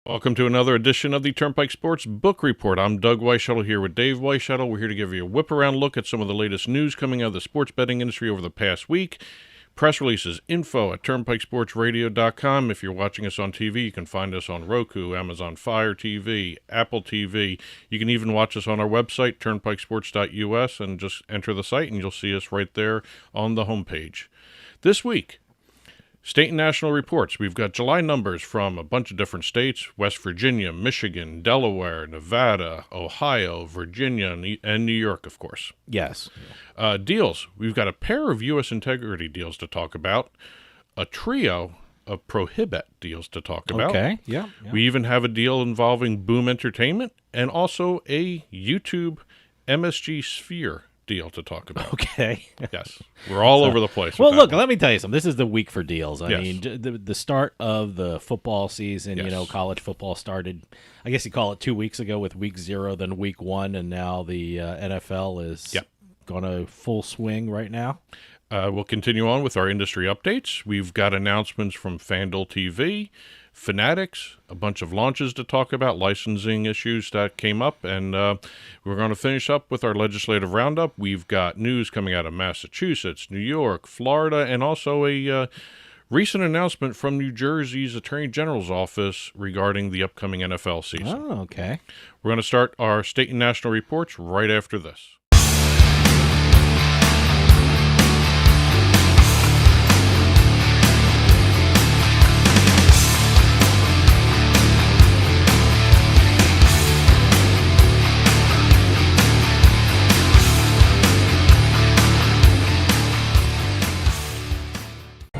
Welcome to another edition of the Turnpike Sports Book Report. I'm Doug Weischadle here with Dave Weischadle. We're here to give you a whip-around look at some of the latest news coming out of the sports betting industry over the past week. Press releases, info at turnpikesportsradio.com. If you're watching us on TV, you can find us on Roku, Amazon Fire TV, Apple TV. You can even watch us on our website, turnpikesports.us, and just enter the site, and you'll see us right there on the homepage. This week, state and national reports. We've got July numbers from a bunch of different states: West Virginia, Michigan, Delaware, Nevada, Ohio, Virginia, and New York, of course. Yes. Deals. We've got a pair of U.S. integrity deals to talk about, a trio of Prohibet deals to talk about. Okay, yeah. We even have a deal involving Boom Entertainment and also a YouTube MSG Sphere deal to talk about. Okay. Yes. We're all over the place. Well, look, let me tell you something. This is the week for deals. I Yes. mean, the start of the football season, Yes. college football started, I guess you call it 2 weeks ago with week 0, then week 1, and now the NFL is going to full swing right now. We'll continue on with our industry updates. We've got announcements from FanDuel TV, Fanatics, a bunch of launches to talk about, licensing issues that came up, and we're going to finish up with our legislative roundup. We've got news coming out of Massachusetts, New York, Florida, and also a recent announcement from New Jersey's Attorney General's office regarding the upcoming NFL season. Oh, okay. We're going to start our state and national reports right after this.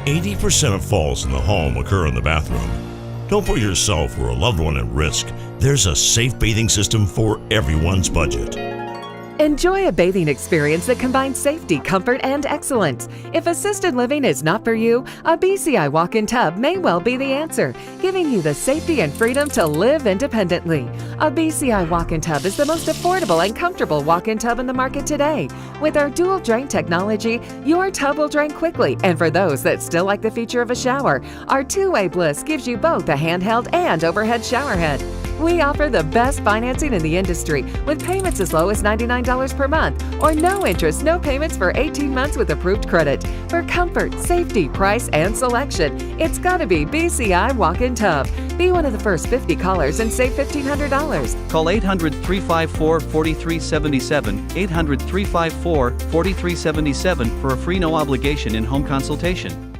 80% of falls in the home occur in the bathroom. Don't put yourself or a loved one at risk. There's a safe bathing system for everyone's budget. Enjoy a bathing experience that combines safety, comfort, and excellence. If assisted living is not for you, a BCI walk-in tub may well be the answer, giving you the safety and freedom to live independently. A BCI walk-in tub is the most affordable and comfortable walk-in tub in the market today. With our dual drain technology, your tub will drain quickly, and for those that still like the feature of a shower, our two-way bliss gives you both a handheld and overhead shower head. We offer the best financing in the industry with payments as low as $99 per month or no interest, no payments for 18 months with approved credit. For comfort, safety, price, and selection, it's got to be BCI Walk-In Tub. Be one of the first 50 callers and save $1,500. Call 800-354-4377, 800-354-4377 for a free no-obligation in-home consultation.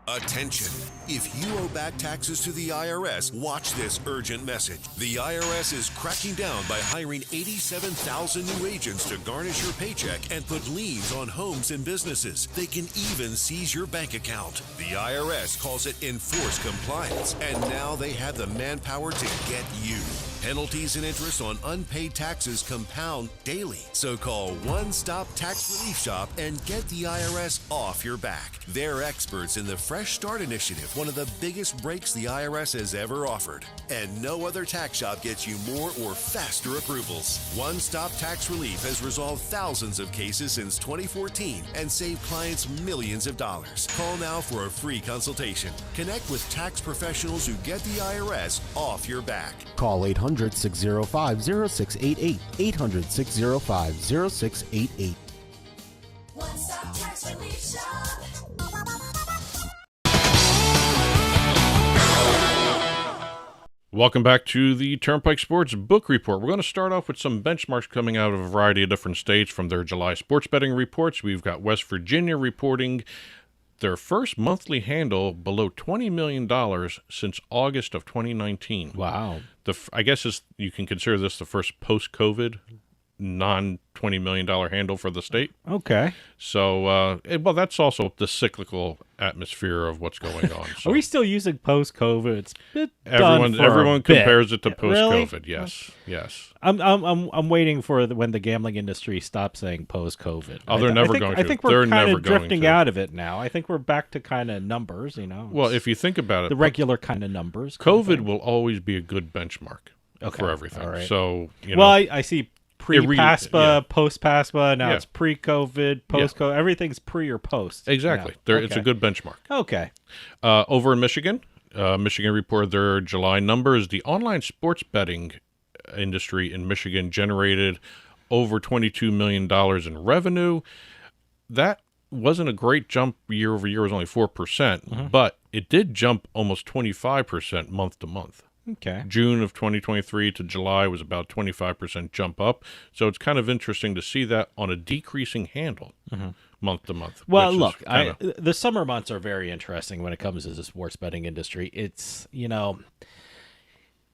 Attention. If you owe back taxes to the IRS, watch this urgent message. The IRS is cracking down by hiring 87,000 new agents to garnish your paycheck and put liens on homes and businesses. They can even seize your bank account. The IRS calls it enforced compliance, and now they have the manpower to get you. Penalties and interest on unpaid taxes compound daily. So call One Stop Tax Relief Shop and get the IRS off your back. They're experts in the Fresh Start Initiative, one of the biggest breaks the IRS has ever offered. And no other tax shop gets you more or faster approvals. One Stop Tax Relief has resolved thousands of cases since 2014 and saved clients millions of dollars. Call now for a free consultation. Connect with tax professionals who get the IRS off your back. Call 800-605-0688, 800-605-0688. One Stop Tax Relief Shop. Welcome back to the Turnpike Sports Book Report. We're going to start off with some benchmarks coming out of a variety of different states from their July sports betting reports. We've got West Virginia reporting their first monthly handle below $20 million since August of 2019. Wow. I guess you can consider this the first post-COVID non-$20 million handle for the state. Okay. So, well, that's also the cyclical atmosphere of what's going on. So. Are we still using post-COVID? It's been Everyone compares it to post-COVID. Really? Yes. I'm waiting for when the gambling industry stops saying post-COVID. Oh, they're never going to. I think we're kind of drifting out of it now. I think we're back to kind of numbers, Well, if you think about it, the regular kind of numbers. COVID will always be a good benchmark for everything. All right. So, well, I see pre-PASPA, post-PASPA, now it's pre-COVID, post-COVID. Everything's pre or post. Exactly. Yeah. It's a good benchmark. Okay. Over in Michigan, Michigan reported their July numbers. The online sports betting industry in Michigan generated over $22 million in revenue. That wasn't a great jump year over year. It was only 4%, but it did jump almost 25% month to month. Okay. June of 2023 to July was about 25% jump up. So it's kind of interesting to see that on a decreasing handle month to month. Well, which is look, kinda- the summer months are very interesting when it comes to the sports betting industry. It's,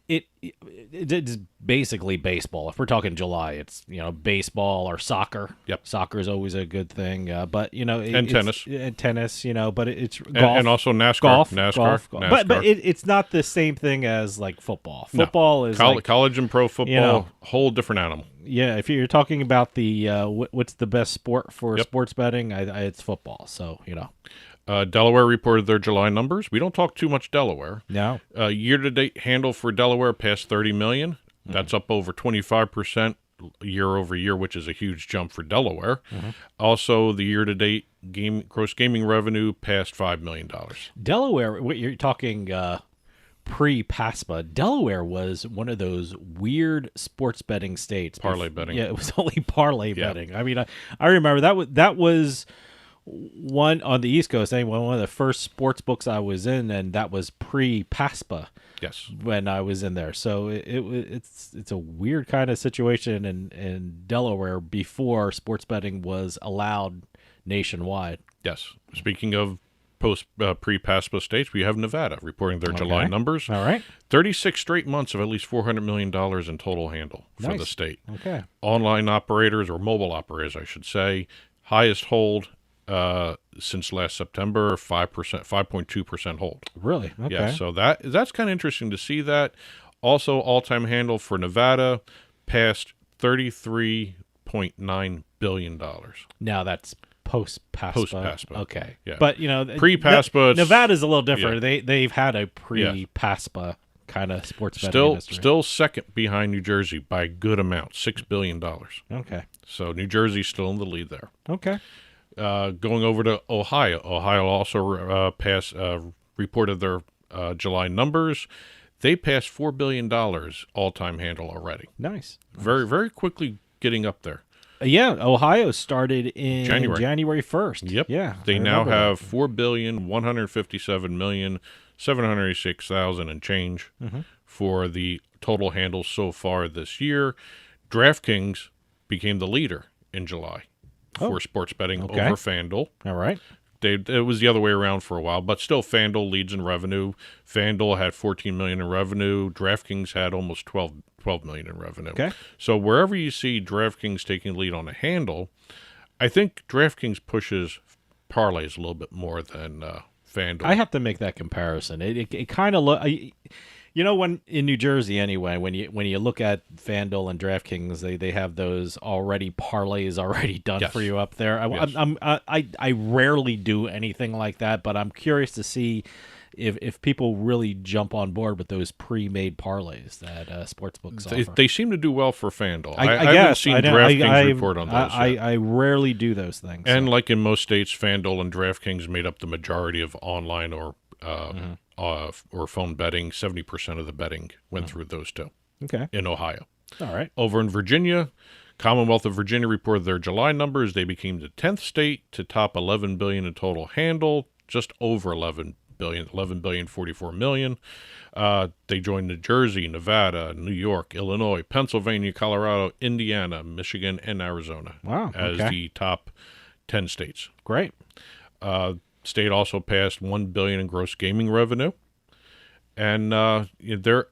it's basically baseball. If we're talking July, it's, baseball or soccer. Yep. Soccer is always a good thing. But, And tennis. And tennis, but it's golf. and also NASCAR. Golf. NASCAR. But it's not the same thing as like football. Football is like, college and pro football, whole different animal. yeah, if you're talking about the what's the best sport for sports betting, it's football. So, Delaware reported their July numbers. We don't talk too much Delaware. No. Year-to-date handle for Delaware passed $30 million. That's up over 25% year over year, which is a huge jump for Delaware. Also, the year-to-date gross gaming revenue passed $5 million. Delaware, what you're talking pre-PASPA, Delaware was one of those weird sports betting states. Parlay betting. Yeah, it was only parlay betting. I mean, I remember that was one on the East Coast. Anyway, one of the first sports books I was in, and that was pre-PASPA. Yes. When I was in there, so it's a weird kind of situation in Delaware before sports betting was allowed nationwide. Yes. Speaking of pre-PASPA states, we have Nevada reporting their July numbers. All right. 36 straight months of at least $400 million in total handle for the state. Okay. Online operators, or mobile operators, I should say, highest hold since last September, 5.2% hold. Really? Okay. Yeah, so that's kind of interesting to see that. Also, all-time handle for Nevada passed $33.9 billion. Now that's post-PASPA. Post-PASPA. Okay. Yeah. But, Pre-PASPA, Nevada's a little different. They've had a pre-PASPA kind of sports betting industry. Still second behind New Jersey by a good amount, $6 billion. Okay. So New Jersey's still in the lead there. Okay. Going over to Ohio. Ohio also reported their July numbers. They passed $4 billion all-time handle already. Nice. Very, very quickly getting up there. Yeah, Ohio started in January 1st. Yep. Yeah. They now have 4,157,786,000 and change for the total handle so far this year. DraftKings became the leader in July for sports betting over FanDuel. All right. It was the other way around for a while, but still FanDuel leads in revenue. FanDuel had $14 million in revenue. DraftKings had almost $12 million in revenue. Okay. So wherever you see DraftKings taking lead on a handle, I think DraftKings pushes parlays a little bit more than FanDuel. I have to make that comparison. It kind of look. When in New Jersey anyway, when you look at FanDuel and DraftKings, they have those parlays already done for you up there. I rarely do anything like that, but I'm curious to see if people really jump on board with those pre-made parlays that sportsbooks offer. They seem to do well for FanDuel. I haven't seen DraftKings report on those yet. I rarely do those things. And like in most states, FanDuel and DraftKings made up the majority of online or phone betting. 70% of the betting went through those two. Okay. In Ohio. All right. Over in Virginia, Commonwealth of Virginia reported their July numbers. They became the 10th state to top $11 billion in total handle, just over $11 billion, 44 million. They joined New Jersey, Nevada, New York, Illinois, Pennsylvania, Colorado, Indiana, Michigan, and Arizona as the top 10 states. Great. State also passed $1 billion in gross gaming revenue, and they're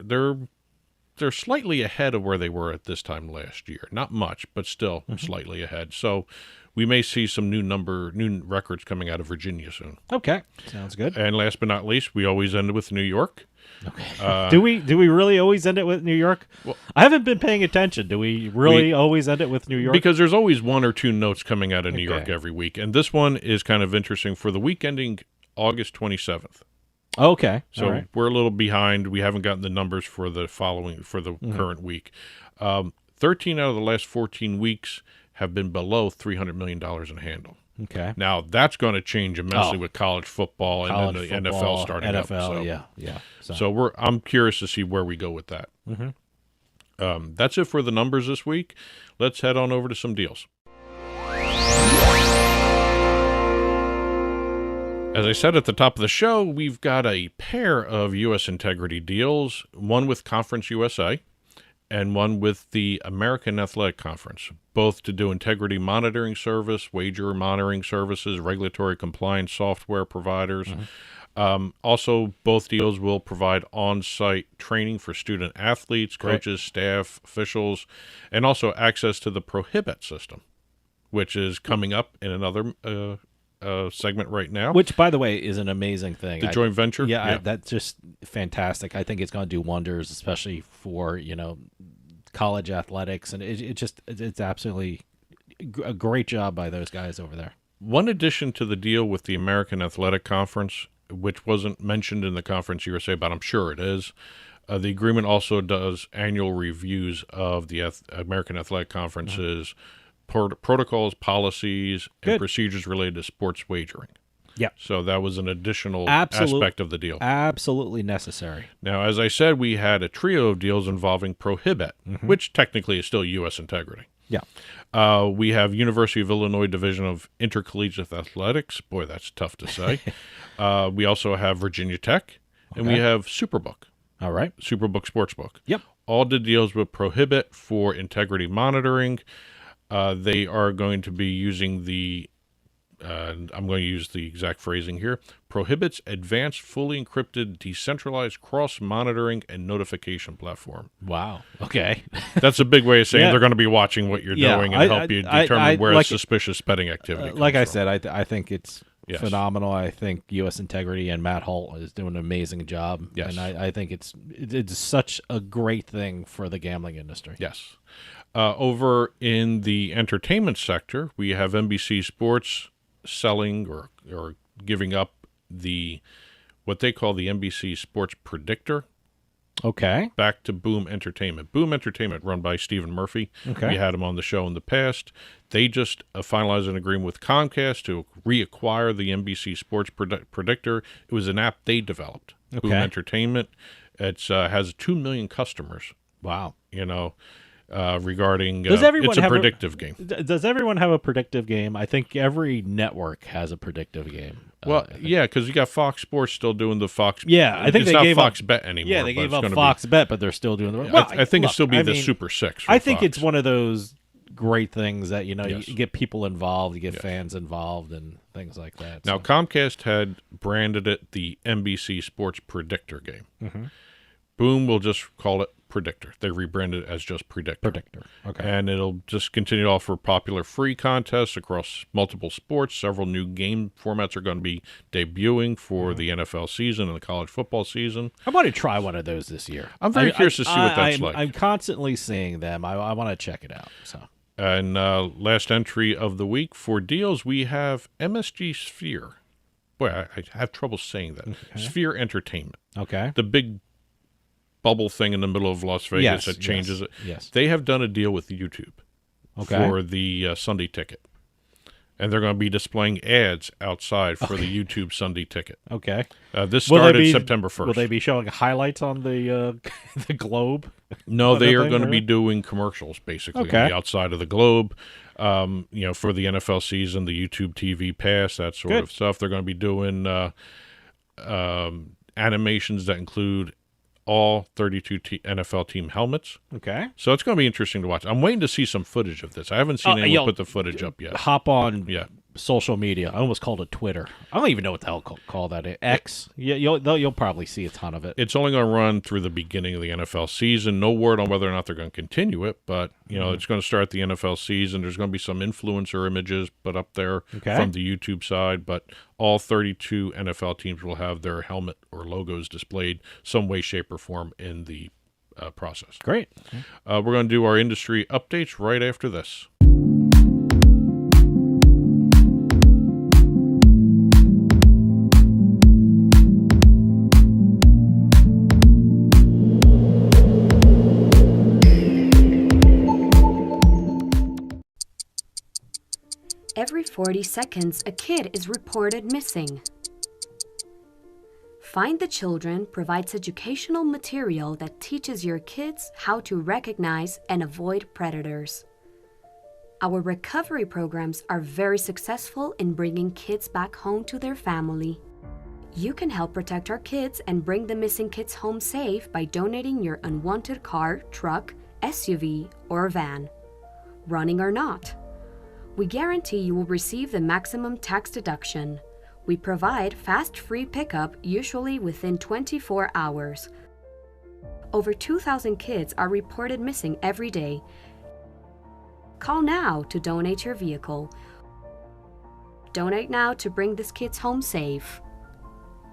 slightly ahead of where they were at this time last year. Not much, but still slightly ahead. So we may see some new records coming out of Virginia soon. Okay, sounds good. And last but not least, we always end with New York. Okay. Do we really always end it with New York? Well, I haven't been paying attention. Do we really always end it with New York? Because there's always one or two notes coming out of New York every week, and this one is kind of interesting for the week ending August 27th. Okay. So we're a little behind. We haven't gotten the numbers for the current week. 13 out of the last 14 weeks have been below $300 million in handle. Okay. Now, that's going to change immensely Oh. with college football and College then the football, NFL starting up. NFL, So. yeah. So I'm curious to see where we go with that. That's it for the numbers this week. Let's head on over to some deals. As I said at the top of the show, we've got a pair of U.S. integrity deals, one with Conference USA and one with the American Athletic Conference, both to do integrity monitoring service, wager monitoring services, regulatory compliance software providers. Also, both deals will provide on-site training for student athletes, coaches, staff, officials, and also access to the Prohibet system, which is coming up in another segment right now. Which, by the way, is an amazing thing. The joint venture? Yeah, that's just fantastic. I think it's going to do wonders, especially for, college athletics. And it's absolutely a great job by those guys over there. One addition to the deal with the American Athletic Conference, which wasn't mentioned in the Conference USA, but I'm sure it is, the agreement also does annual reviews of the American Athletic Conference's protocols, policies, and procedures related to sports wagering. Yeah. So that was an additional aspect of the deal. Absolutely necessary. Now, as I said, we had a trio of deals involving Prohibet, which technically is still U.S. integrity. Yeah. We have University of Illinois Division of Intercollegiate Athletics. Boy, that's tough to say. We also have Virginia Tech, and we have Superbook. All right. Superbook Sportsbook. Yep. All did deals with Prohibet for integrity monitoring. They are going to be using the, I'm going to use the exact phrasing here, Prohibet's advanced, fully encrypted, decentralized cross-monitoring and notification platform. Wow. Okay. That's a big way of saying they're going to be watching what you're doing and help you I determine where like suspicious betting activity comes like I from. said, I think it's phenomenal. I think U.S. Integrity and Matt Holt is doing an amazing job. Yes. And I think it's such a great thing for the gambling industry. Yes. Over in the entertainment sector, we have NBC Sports selling or giving up what they call the NBC Sports Predictor Okay. back to Boom Entertainment. Boom Entertainment, run by Stephen Murphy. Okay. We had him on the show in the past. They just finalized an agreement with Comcast to reacquire the NBC Sports Predictor. It was an app they developed. Boom Okay. Entertainment. It has 2 million customers. Wow. Regarding Does everyone it's a have predictive game. Does everyone have a predictive game? I think every network has a predictive game. Well, yeah, because you got Fox Sports still doing the Fox. Yeah, I think it's they not gave Fox up, Bet anymore. Yeah, they but gave it's up gonna Fox Bet, but they're still doing the. Well, I think it'd still be the mean, Super Six. For I think Fox. it's one of those great things that Yes. you get people involved, you get fans involved, and things like that. Now so. Comcast had branded it the NBC Sports Predictor game. Mm-hmm. Boom will just call it Predictor. They rebranded it as just Predictor. Okay. And it'll just continue to offer popular free contests across multiple sports. Several new game formats are going to be debuting for the NFL season and the college football season. I want to try one of those this year. I'm very curious to see what that's like. I'm constantly seeing them. I want to check it out. So. And last entry of the week for deals, we have MSG Sphere. Boy, I have trouble saying that. Okay. Sphere Entertainment. Okay. The big bubble thing in the middle of Las Vegas Yes, that changes it. yes. They have done a deal with YouTube for the Sunday Ticket. And they're going to be displaying ads outside for the YouTube Sunday Ticket. Okay. This started September 1st. Will they be showing highlights on the the globe? No, on they the are thing, going to or- be doing commercials, basically, Okay. on the outside of the globe. For the NFL season, the YouTube TV pass, that sort Good. of stuff. They're going to be doing animations that include all 32 NFL team helmets. Okay. So it's going to be interesting to watch. I'm waiting to see some footage of this. I haven't seen anyone put the footage up yet. Hop on Yeah. social media. I almost called it Twitter. I don't even know what the hell call that. X. Yeah, you'll probably see a ton of it. It's only going to run through the beginning of the NFL season. No word on whether or not they're going to continue it, but it's going to start the NFL season. There's going to be some influencer images put up there from the YouTube side, but all 32 NFL teams will have their helmet or logos displayed some way, shape, or form in the process. Great. We're going to do our industry updates right after this. Every 40 seconds, a kid is reported missing. Find the Children provides educational material that teaches your kids how to recognize and avoid predators. Our recovery programs are very successful in bringing kids back home to their family. You can help protect our kids and bring the missing kids home safe by donating your unwanted car, truck, SUV, or van, running or not. We guarantee you will receive the maximum tax deduction. We provide fast free pickup, usually within 24 hours. Over 2,000 kids are reported missing every day. Call now to donate your vehicle. Donate now to bring these kids home safe.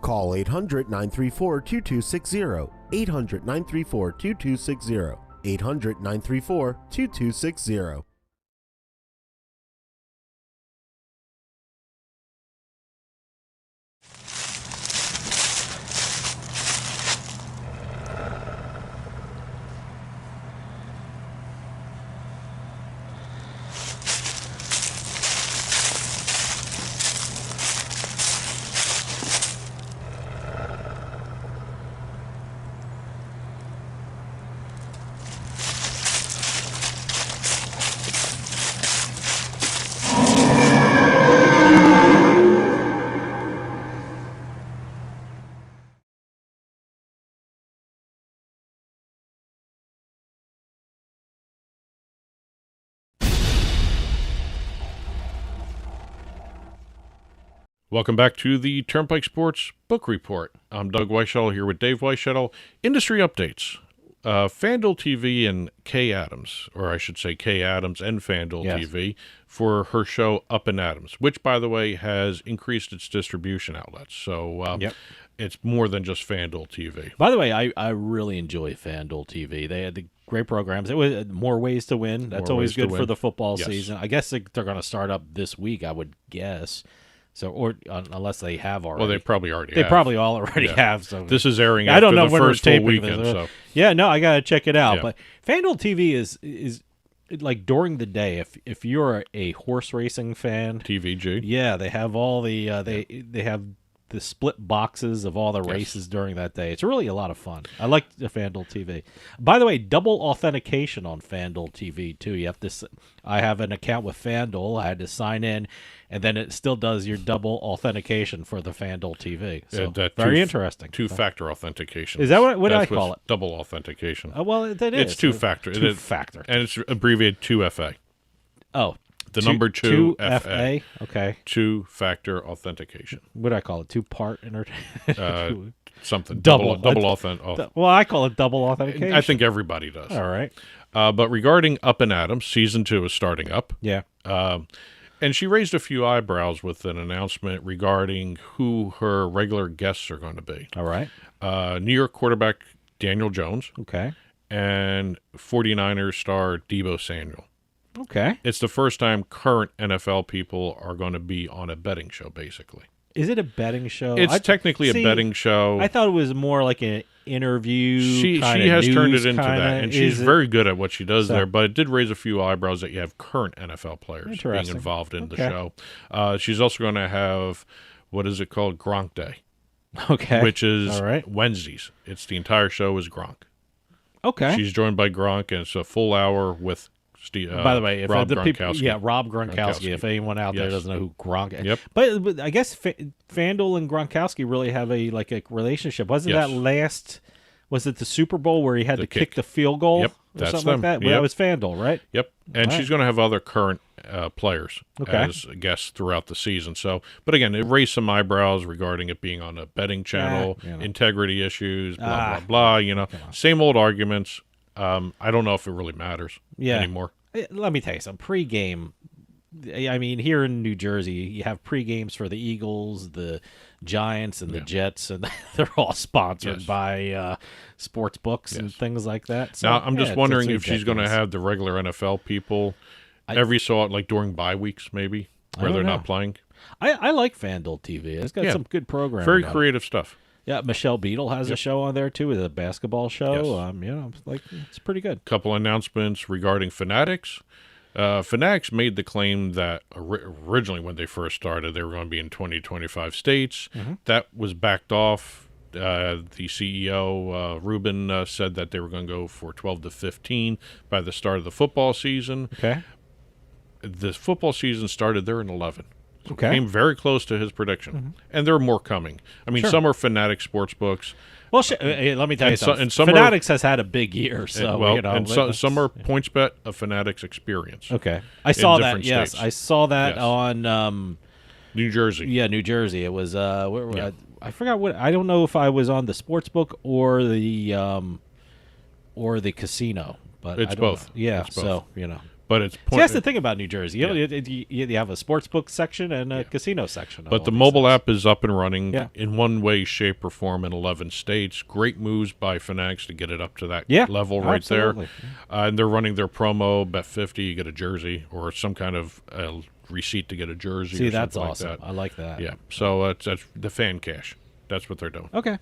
Call 800-934-2260. 800-934-2260. 800-934-2260. Welcome back to the Turnpike Sports Book Report. I'm Doug Weischadle here with Dave Weischadle. Industry updates. FanDuel TV and Kay Adams, or I should say Kay Adams and FanDuel TV, for her show Up and Adams, which, by the way, has increased its distribution outlets. So it's more than just FanDuel TV. By the way, I really enjoy FanDuel TV. They had the great programs. It was more ways to win. That's always good for the football season. I guess they're going to start up this week, I would guess. So, or unless they have already. Well, they probably already have. They probably all already have. So this is airing I don't know the when first we're full taping weekend. this. So. Yeah, no, I got to check it out. Yeah. But FanDuel TV is like during the day, if you're a horse racing fan. TVG. Yeah, they have all the, they have the split boxes of all the races during that day. It's really a lot of fun. I like the FanDuel TV. By the way, double authentication on FanDuel TV too. You have to. I have an account with FanDuel. I had to sign in, and then it still does your double authentication for the FanDuel TV. So very interesting. Two-factor authentication. Is that what I call it? Double authentication. Well, that is. It's two-factor. Two-factor. And it's abbreviated 2FA. Oh. The number 2FA. Okay. Two-factor authentication. What do I call it? Two-part something. Double authentication. Well, I call it double authentication. I think everybody does. All right. But regarding Up and Adams, season 2 is starting up. Yeah. And she raised a few eyebrows with an announcement regarding who her regular guests are going to be. All right. New York quarterback Daniel Jones. Okay. And 49ers star Deebo Samuel. Okay. It's the first time current NFL people are going to be on a betting show, basically. Is it a betting show? It's technically a betting show. I thought it was more like an interview. She has turned it into that, and she's very good at what she does there. But it did raise a few eyebrows that you have current NFL players being involved in the show. She's also going to have, what is it called, Gronk Day. Okay. Which is Wednesdays. It's the entire show is Gronk. Okay. She's joined by Gronk, and it's a full hour with by the way, if Rob the Gronkowski. People, Rob Gronkowski. If anyone out there doesn't know who Gronk is. Yep. But I guess FanDuel and Gronkowski really have a relationship. Wasn't that last, was it the Super Bowl where he had to kick the field goal? Yep. Or something like that? Well, that was FanDuel, right? Yep. And she's going to have other current players as guests throughout the season. So, but again, it raised some eyebrows regarding it being on a betting channel, integrity issues, blah, blah, blah. Same old arguments. I don't know if it really matters anymore. Let me tell you something. Pre-game, I mean, here in New Jersey, you have pre-games for the Eagles, the Giants, and the Jets, and they're all sponsored by sports books and things like that. So, now, I'm just wondering if she's going to have the regular NFL people every so often, like during bye weeks, maybe, where they're not playing. I like FanDuel TV. It's got some good programming. Very creative stuff. Yeah, Michelle Beadle has a show on there too, with a basketball show. It's pretty good. Couple announcements regarding Fanatics. Fanatics made the claim that originally when they first started, they were going to be in 20, 25 states. That was backed off. The CEO, Rubin, said that they were going to go for 12 to 15 by the start of the football season. Okay. The football season started there in 11. Okay. Came very close to his prediction. And there are more coming. I mean, Sure. some are Fanatic sports books. Well, let me tell you and something. and some Fanatics has had a big year, so well, you know. and some are PointsBet, a Fanatics experience. Okay, I saw that. different Yes, states. I saw that Yes. on. New Jersey. Yeah, New Jersey. It was. Yeah. I forgot what. I don't know if I was on the sports book or the casino, but It's I don't both. know. Yeah, It's both. so you know. But it's See, that's the thing about New Jersey. You, Yeah. know, you have a sports book section and a casino section. But the mobile app is up and running Yeah. in one way, shape, or form in 11 states. Great moves by Fanatics to get it up to that Yeah, level right absolutely. there. And they're running their promo, bet 50, you get a jersey, or some kind of receipt to get a jersey. See, or that's something awesome. Like that. I like that. Yeah, so that's the fan cash. That's what they're doing. Okay.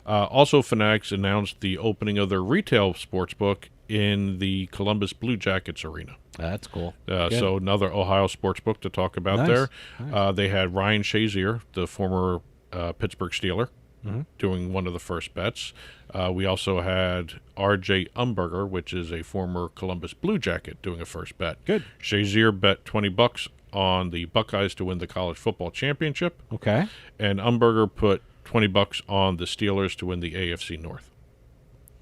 Also, Fanatics announced the opening of their retail sports book in the Columbus Blue Jackets arena. That's cool. So another Ohio sports book to talk about Nice, there. nice. They had Ryan Shazier, the former Pittsburgh Steeler, Mm-hmm. doing one of the first bets. We also had R.J. Umberger, which is a former Columbus Blue Jacket, doing a first bet. Good. Shazier bet $20 on the Buckeyes to win the college football championship, Okay. and Umberger put $20 on the Steelers to win the AFC North.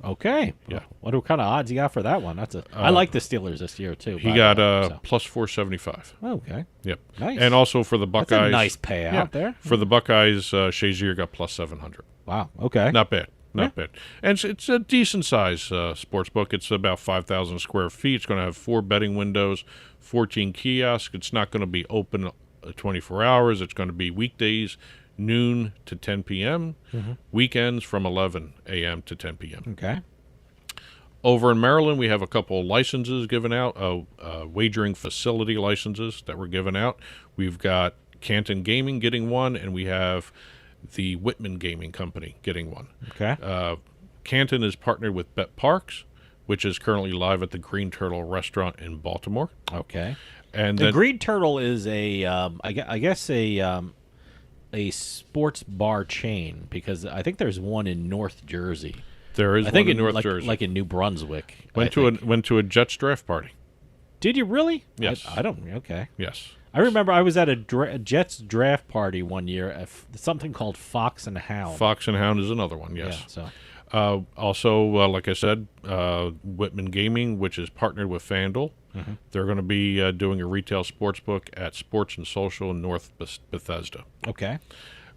Okay. Yeah. What kind of odds you got for that one? I like the Steelers this year too. He by got the way, so. plus 475. Okay. Yep. Nice. And also for the That's Buckeyes, a nice payout there. For the Buckeyes, Shazier got plus 700. Wow. Okay. Not bad. Not bad. And it's a decent size sports book. It's about 5,000 square feet. It's going to have 4 betting windows, 14 kiosks. It's not going to be open 24 hours. It's going to be weekdays, noon to 10 p.m., weekends from 11 a.m. to 10 p.m. Okay. Over in Maryland, we have a couple of licenses given out, wagering facility licenses that were given out. We've got Canton Gaming getting one, and we have the Whitman Gaming Company getting one. Okay. Canton is partnered with Bet Parks, which is currently live at the Green Turtle restaurant in Baltimore. Okay. And The then Green Turtle is I guess a sports bar chain, because I think there's one in North Jersey. there is I think one in in North like, Jersey. like in New Brunswick. I went think. to a Jets draft party. Did you really? Yes. I don't. Okay. Yes. I remember I was at a Jets draft party one year at something called Fox and Hound. Fox and Hound is another one. Yes. Yeah. So. Also, like I said, Whitman Gaming, which is partnered with FanDuel, they're going to be doing a retail sports book at Sports and Social in North Bethesda. Okay.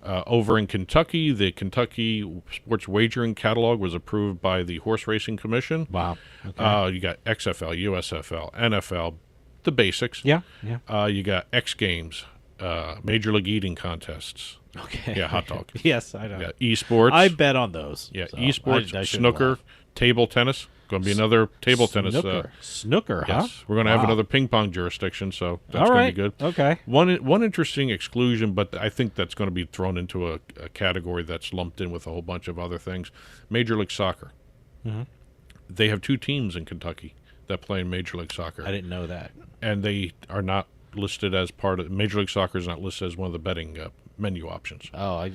Over in Kentucky, the Kentucky Sports Wagering Catalog was approved by the Horse Racing Commission. Wow. Okay. You got XFL, USFL, NFL, the basics. Yeah. Yeah. You got X Games, Major League Eating Contests. Okay. Yeah, hot dog. Yes, I know. You got esports. I bet on those. Yeah, so esports, I shouldn't snooker, laugh. table tennis. Going to be another table tennis. Snooker, huh? Yes, we're going to have Wow. another ping pong jurisdiction, so that's All going right. to be good. Okay. One interesting exclusion, but I think that's going to be thrown into a category that's lumped in with a whole bunch of other things. Major League Soccer. They have 2 teams in Kentucky that play in Major League Soccer, I didn't know that. and they are not listed as part of Major League Soccer is not listed as one of the betting menu options. Oh,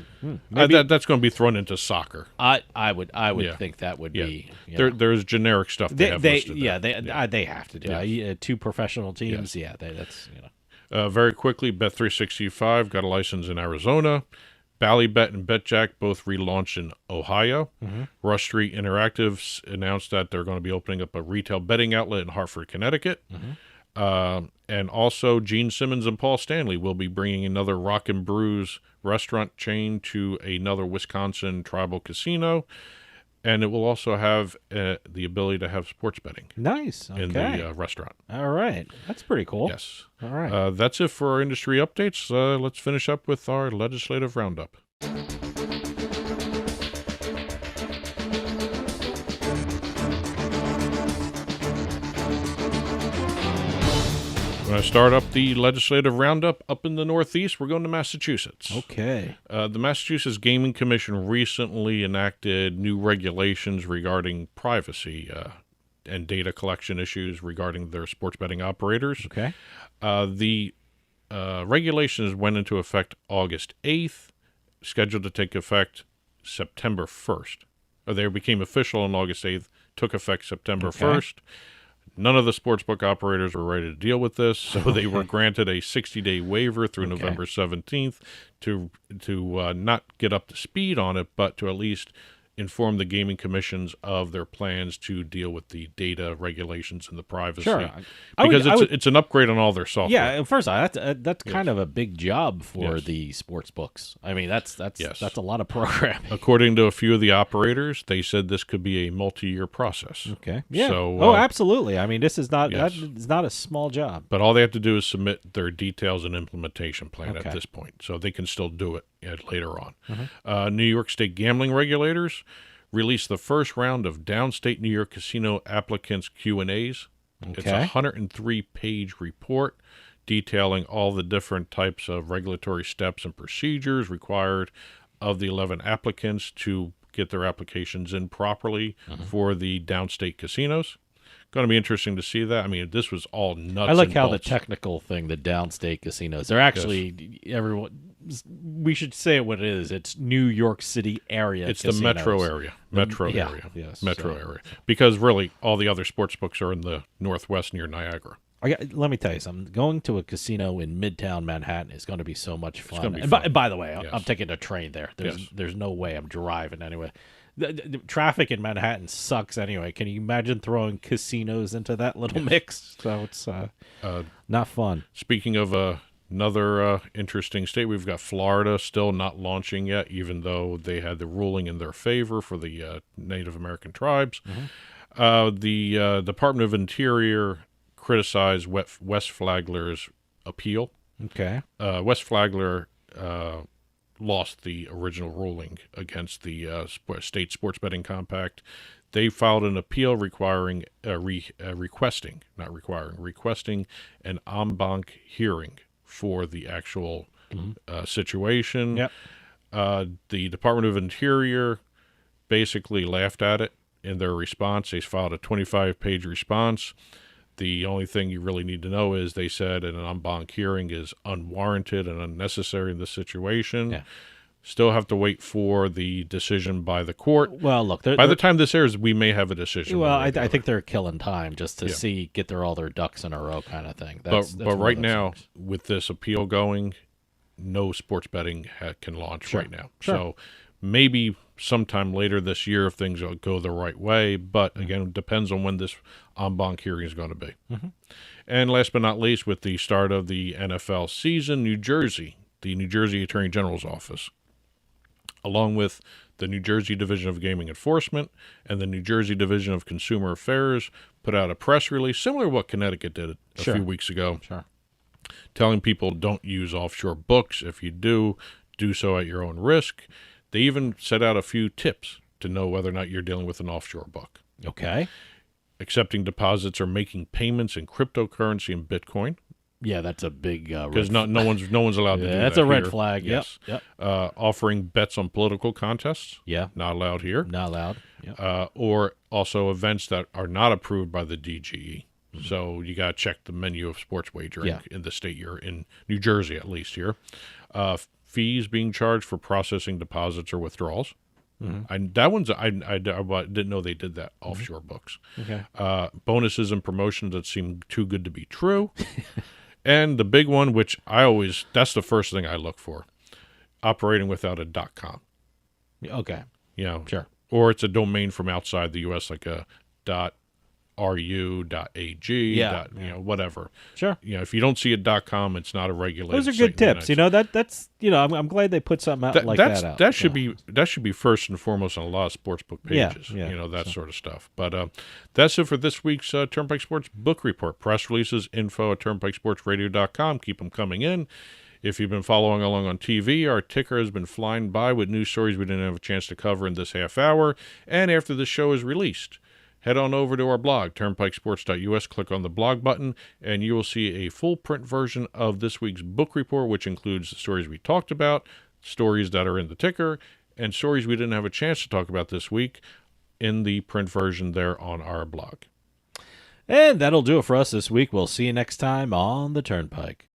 maybe That's going to be thrown into soccer. I would Yeah. think that would Yeah, be. You know. there's generic stuff they have listed there. They have to do. Yes. 2 professional teams. Yes. Yeah, that's you know. Very quickly, Bet365 got a license in Arizona. Ballybet and BetJack both relaunched in Ohio. Rush Street Interactive announced that they're going to be opening up a retail betting outlet in Hartford, Connecticut. And also, Gene Simmons and Paul Stanley will be bringing another Rock and Brews restaurant chain to another Wisconsin tribal casino. And it will also have the ability to have sports betting Nice. Okay. in the restaurant. All right. That's pretty cool. Yes. All right. That's it for our industry updates. Let's finish up with our legislative roundup. We're going to start up the legislative roundup up in the Northeast. We're going to Massachusetts. Okay. The Massachusetts Gaming Commission recently enacted new regulations regarding privacy and data collection issues regarding their sports betting operators. Okay. The regulations went into effect August 8th, scheduled to take effect September 1st. They became official on August 8th, took effect September 1st. None of the sportsbook operators were ready to deal with this, so they were granted a 60-day waiver through November 17th to not get up to speed on it, but to at least inform the gaming commissions of their plans to deal with the data regulations and the privacy. Sure. Because it's an upgrade on all their software. Yeah, first of all, that's kind of a big job for the sports books. I mean, that's a lot of programming. According to a few of the operators, they said this could be a multi-year process. Okay. Yeah. So, absolutely. I mean, this is not it's not a small job. But all they have to do is submit their details and implementation plan at this point, so they can still do it later on. New York State gambling regulators released the first round of downstate New York casino applicants Q&As. It's a 103-page report detailing all the different types of regulatory steps and procedures required of the 11 applicants to get their applications in properly for the downstate casinos. Going to be interesting to see that. I mean, this was all nuts. I like and how bolts. the technical thing, the downstate casinos, they're actually everyone. We should say what it is. It's New York City area. It's casinos. the metro area. Metro area. Because really, all the other sports books are in the northwest near Niagara. Let me tell you something. Going to a casino in Midtown Manhattan is going to be so much fun. And by the way, I'm taking a train there. There's no way I'm driving anyway. The traffic in Manhattan sucks anyway. Can you imagine throwing casinos into that little mix? So it's not fun. Speaking of another interesting state, we've got Florida still not launching yet, even though they had the ruling in their favor for the Native American tribes. The Department of Interior criticized West Flagler's appeal. Okay. West Flagler lost the original ruling against the state sports betting compact. They filed an appeal requiring requesting an en banc hearing for the actual situation. Yep. The Department of Interior basically laughed at it in their response. They filed a 25-page response. The only thing you really need to know is they said an en banc hearing is unwarranted and unnecessary in this situation. Yeah. Still have to wait for the decision by the court. Well, look, by the time this airs, we may have a decision. Well, I think they're killing time just to get all their ducks in a row kind of thing. That's but right now, with this appeal going, no sports betting can launch right now. Sure. So maybe sometime later this year if things go the right way. But again, it depends on when this en banc hearing is going to be. And last but not least, with the start of the NFL season, New Jersey, the New Jersey Attorney General's office, along with the New Jersey Division of Gaming Enforcement and the New Jersey Division of Consumer Affairs, put out a press release similar to what Connecticut did a few weeks ago, telling people don't use offshore books. If you do so at your own risk. They even set out a few tips to know whether or not you're dealing with an offshore book. Okay. Accepting deposits or making payments in cryptocurrency and Bitcoin. Yeah, that's a big because no one's allowed to do that. That's a red here. flag. Yes. Yep. Offering bets on political contests. Yeah. Not allowed here. Not allowed. Yep. Or also events that are not approved by the DGE. So you got to check the menu of sports wagering in the state you're in, New Jersey at least here. Fees being charged for processing deposits or withdrawals. I didn't know they did that offshore books. Okay. Bonuses and promotions that seem too good to be true. And the big one, which that's the first thing I look for, operating without a .com. Okay. Sure. Or it's a domain from outside the U.S. like a .ru.ag, whatever. Sure. If you don't see a .com, it's not a regulated. Those are good tips. That's I'm glad they put something out that out. That should be first and foremost on a lot of sportsbook pages. Yeah. Sort of stuff. But that's it for this week's Turnpike Sports Book Report. Press releases, info at turnpikesportsradio.com. Keep them coming in. If you've been following along on TV, our ticker has been flying by with news stories we didn't have a chance to cover in this half hour. And after the show is released, head on over to our blog, turnpikesports.us, click on the blog button, and you will see a full print version of this week's book report, which includes the stories we talked about, stories that are in the ticker, and stories we didn't have a chance to talk about this week in the print version there on our blog. And that'll do it for us this week. We'll see you next time on the Turnpike.